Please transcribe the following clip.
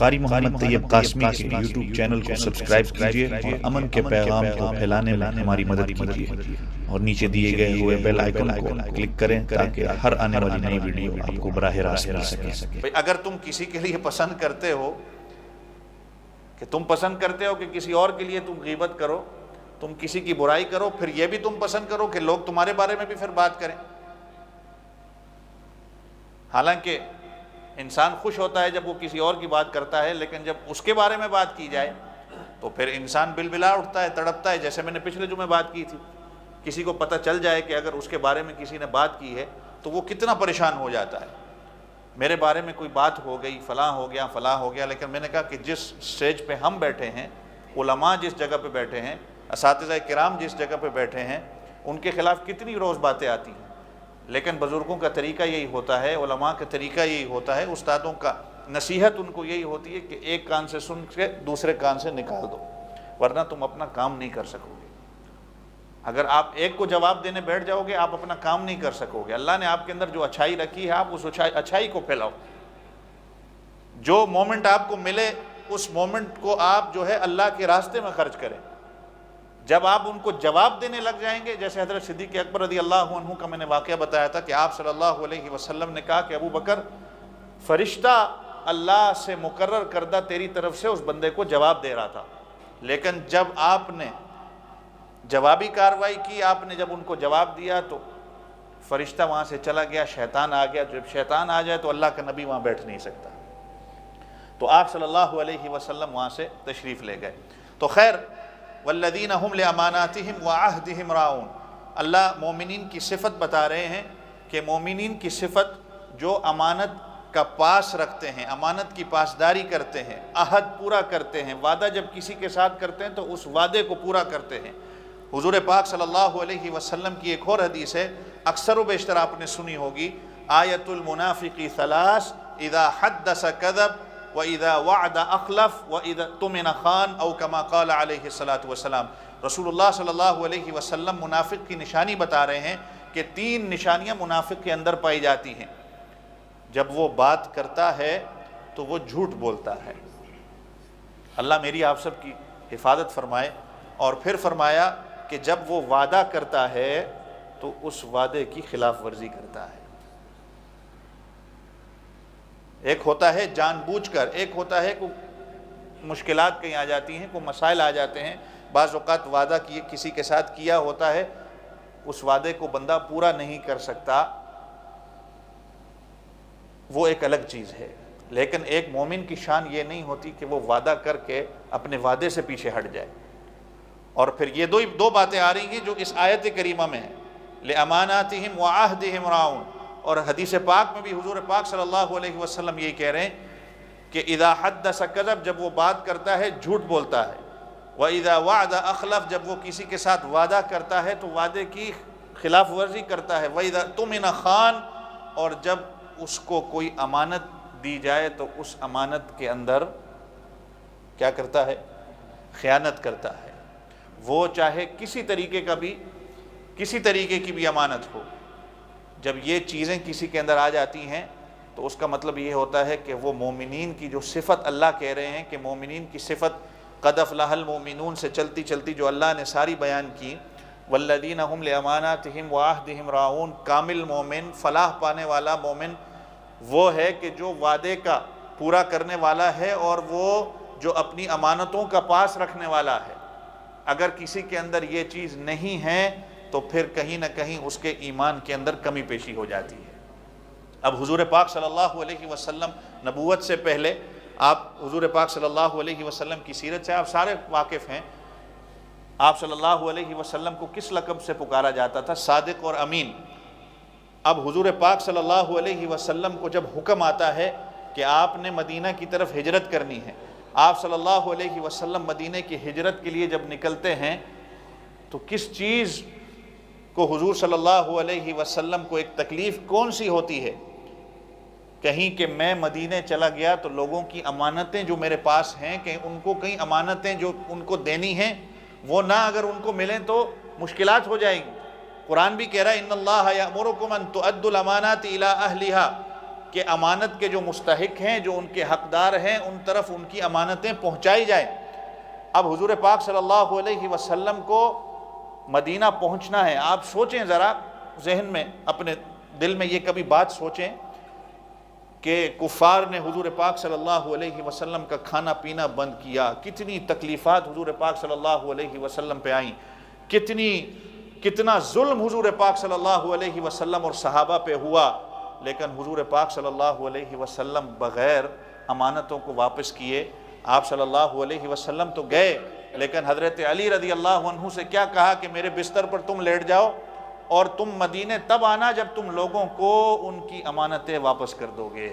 قاری محمد طیب قاسمی کے YouTube channel کو سبسکرائب کیجئے اور امن کے پیغام کو پھیلانے میں ہماری مدد کیجئے اور نیچے دیے گئے ہوئے بیل آئیکن کو کلک کریں تاکہ ہر آنے والی نئی ویڈیو آپ کو براہ راست مل سکے۔ اگر تم کسی کے لیے پسند کرتے ہو کہ تم پسند کرتے ہو کہ کسی اور کے لیے تم غیبت کرو، تم کسی کی برائی کرو، پھر یہ بھی تم پسند کرو کہ لوگ تمہارے بارے میں بھی پھر بات کریں۔ حالانکہ انسان خوش ہوتا ہے جب وہ کسی اور کی بات کرتا ہے، لیکن جب اس کے بارے میں بات کی جائے تو پھر انسان بلبلا اٹھتا ہے، تڑپتا ہے۔ جیسے میں نے پچھلے جمعے بات کی تھی، کسی کو پتہ چل جائے کہ اگر اس کے بارے میں کسی نے بات کی ہے تو وہ کتنا پریشان ہو جاتا ہے۔ میرے بارے میں کوئی بات ہو گئی، فلاں ہو گیا، فلاں ہو گیا، لیکن میں نے کہا کہ جس سٹیج پہ ہم بیٹھے ہیں، علماء جس جگہ پہ بیٹھے ہیں، اساتذہ کرام جس جگہ پہ بیٹھے ہیں، ان کے خلاف کتنی روز باتیں آتی ہیں، لیکن بزرگوں کا طریقہ یہی ہوتا ہے، علماء کا طریقہ یہی ہوتا ہے، استادوں کا نصیحت ان کو یہی ہوتی ہے کہ ایک کان سے سن کے دوسرے کان سے نکال دو، ورنہ تم اپنا کام نہیں کر سکو گے۔ اگر آپ ایک کو جواب دینے بیٹھ جاؤ گے، آپ اپنا کام نہیں کر سکو گے۔ اللہ نے آپ کے اندر جو اچھائی رکھی ہے، آپ اس اچھائی کو پھیلاؤ۔ جو مومنٹ آپ کو ملے، اس مومنٹ کو آپ جو ہے اللہ کے راستے میں خرچ کریں۔ جب آپ ان کو جواب دینے لگ جائیں گے، جیسے حضرت صدیق اکبر رضی اللہ عنہ کا میں نے واقعہ بتایا تھا کہ آپ صلی اللہ علیہ وسلم نے کہا کہ ابو بکر، فرشتہ اللہ سے مقرر کردہ تیری طرف سے اس بندے کو جواب دے رہا تھا، لیکن جب آپ نے جوابی کارروائی کی، آپ نے جب ان کو جواب دیا تو فرشتہ وہاں سے چلا گیا، شیطان آ گیا۔ جب شیطان آ جائے تو اللہ کا نبی وہاں بیٹھ نہیں سکتا، تو آپ صلی اللہ علیہ وسلم وہاں سے تشریف لے گئے۔ تو خیر، والذین هم لاماناتہم وعہدہم راعون، اللہ مومنین کی صفت بتا رہے ہیں کہ مومنین کی صفت جو امانت کا پاس رکھتے ہیں، امانت کی پاسداری کرتے ہیں، عہد پورا کرتے ہیں، وعدہ جب کسی کے ساتھ کرتے ہیں تو اس وعدے کو پورا کرتے ہیں۔ حضور پاک صلی اللہ علیہ وسلم کی ایک اور حدیث ہے، اکثر و بیشتر آپ نے سنی ہوگی، آیت المنافق ثلاث اذا حدث کذب وَإِذَا وَعْدَ أَخْلَفَ وَإِذَا اؤْتُمِنَ خَانَ او کما قال علیہ الصلوۃ والسلام۔ رسول اللہ صلی اللہ علیہ وسلم منافق کی نشانی بتا رہے ہیں کہ 3 نشانیاں منافق کے اندر پائی جاتی ہیں۔ جب وہ بات کرتا ہے تو وہ جھوٹ بولتا ہے۔ اللہ میری آپ سب کی حفاظت فرمائے۔ اور پھر فرمایا کہ جب وہ وعدہ کرتا ہے تو اس وعدے کی خلاف ورزی کرتا ہے۔ ایک ہوتا ہے جان بوجھ کر، ایک ہوتا ہے کوئی مشکلات کہیں آ جاتی ہیں، کوئی مسائل آ جاتے ہیں، بعض اوقات وعدہ کسی کے ساتھ کیا ہوتا ہے، اس وعدے کو بندہ پورا نہیں کر سکتا، وہ ایک الگ چیز ہے۔ لیکن ایک مومن کی شان یہ نہیں ہوتی کہ وہ وعدہ کر کے اپنے وعدے سے پیچھے ہٹ جائے۔ اور پھر یہ دو باتیں آ رہی ہیں جو اس آیت کریمہ میں ہیں، لِأَمَانَاتِهِمْ وَعَهْدِهِمْ رَاعُونَ۔ اور حدیث پاک میں بھی حضور پاک صلی اللہ علیہ وسلم یہی کہہ رہے ہیں کہ اذا حدث کذب، جب وہ بات کرتا ہے جھوٹ بولتا ہے، وَإِذَا وَعْدَ أَخْلَفَ، جب وہ کسی کے ساتھ وعدہ کرتا ہے تو وعدے کی خلاف ورزی کرتا ہے، وَإِذَا اؤْتُمِنَ خَانَ، اور جب اس کو کوئی امانت دی جائے تو اس امانت کے اندر کیا کرتا ہے؟ خیانت کرتا ہے۔ وہ چاہے کسی طریقے کی بھی امانت ہو، جب یہ چیزیں کسی کے اندر آ جاتی ہیں تو اس کا مطلب یہ ہوتا ہے کہ وہ مومنین کی جو صفت اللہ کہہ رہے ہیں کہ مومنین کی صفت قد افلح المؤمنون سے چلتی چلتی جو اللہ نے ساری بیان کی، والذین هم لاماناتہم وعہدہم راعون، کامل مومن، فلاح پانے والا مومن وہ ہے کہ جو وعدے کا پورا کرنے والا ہے اور وہ جو اپنی امانتوں کا پاس رکھنے والا ہے۔ اگر کسی کے اندر یہ چیز نہیں ہے تو پھر کہیں نہ کہیں اس کے ایمان کے اندر کمی پیشی ہو جاتی ہے۔ اب حضور پاک صلی اللہ علیہ وسلم نبوت سے پہلے، آپ حضور پاک صلی اللہ علیہ وسلم کی سیرت سے آپ سارے واقف ہیں، آپ صلی اللہ علیہ وسلم کو کس لقب سے پکارا جاتا تھا؟ صادق اور امین۔ اب حضور پاک صلی اللہ علیہ وسلم کو جب حکم آتا ہے کہ آپ نے مدینہ کی طرف ہجرت کرنی ہے، آپ صلی اللہ علیہ وسلم مدینہ کی ہجرت کے لیے جب نکلتے ہیں تو کس چیز کو حضور صلی اللہ علیہ وسلم کو ایک تکلیف کون سی ہوتی ہے؟ کہیں کہ میں مدینہ چلا گیا تو لوگوں کی امانتیں جو میرے پاس ہیں، کہ ان کو کئی امانتیں جو ان کو دینی ہیں وہ نہ اگر ان کو ملیں تو مشکلات ہو جائیں گی۔ قرآن بھی کہہ رہا ہے ان اللہ یأمرکم ان تؤدوا الامانات الی اہلھا، کہ امانت کے جو مستحق ہیں، جو ان کے حقدار ہیں، ان طرف ان کی امانتیں پہنچائی جائیں۔ اب حضور پاک صلی اللہ علیہ وسلم کو مدینہ پہنچنا ہے۔ آپ سوچیں ذرا، ذہن میں اپنے دل میں یہ کبھی بات سوچیں کہ کفار نے حضور پاک صلی اللہ علیہ وسلم کا کھانا پینا بند کیا، کتنی تکلیفات حضور پاک صلی اللہ علیہ وسلم پہ آئیں، کتنا ظلم حضور پاک صلی اللہ علیہ وسلم اور صحابہ پہ ہوا، لیکن حضور پاک صلی اللہ علیہ وسلم بغیر امانتوں کو واپس کیے آپ صلی اللہ علیہ وسلم تو گئے، لیکن حضرت علی رضی اللہ عنہ سے کیا کہا کہ میرے بستر پر تم لیٹ جاؤ اور تم مدینے تب آنا جب تم لوگوں کو ان کی امانتیں واپس کر دو گے۔